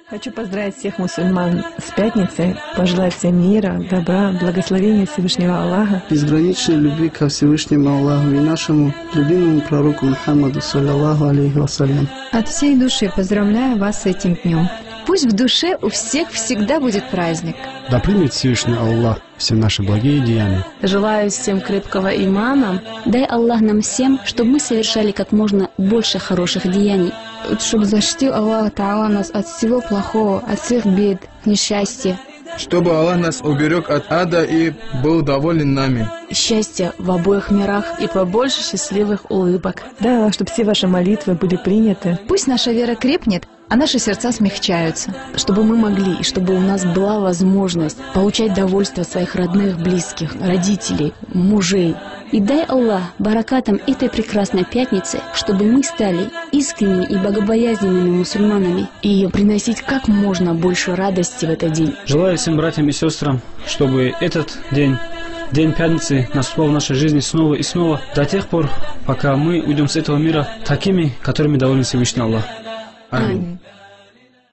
Хочу поздравить всех мусульман с пятницей, пожелать всем мира, добра, благословения Всевышнего Аллаха. Безграничной любви ко Всевышнему Аллаху и нашему любимому пророку Мухаммаду, саллаллаху алейхи вассалям. От всей души поздравляю вас с этим днем. Пусть в душе у всех всегда будет праздник. Да примет Всевышний Аллах все наши благие деяния. Желаю всем крепкого имана. Дай Аллах нам всем, чтобы мы совершали как можно больше хороших деяний. Чтобы защитил Аллах Та'ала нас от всего плохого, от всех бед, несчастья. Чтобы Аллах нас уберег от ада и был доволен нами. Счастья в обоих мирах и побольше счастливых улыбок. Дай Аллах, чтобы все ваши молитвы были приняты. Пусть наша вера крепнет, а наши сердца смягчаются. Чтобы мы могли, и чтобы у нас была возможность получать довольство от своих родных, близких, родителей, мужей. И дай Аллах баракатам этой прекрасной пятницы, чтобы мы стали искренними и богобоязненными мусульманами и приносить как можно больше радости в этот день. Желаю всем братьям и сестрам, чтобы этот день, День пятницы, наступал в нашей жизни снова и снова, до тех пор, пока мы уйдем с этого мира такими, которыми доволен Всевышний Аллах. Аминь.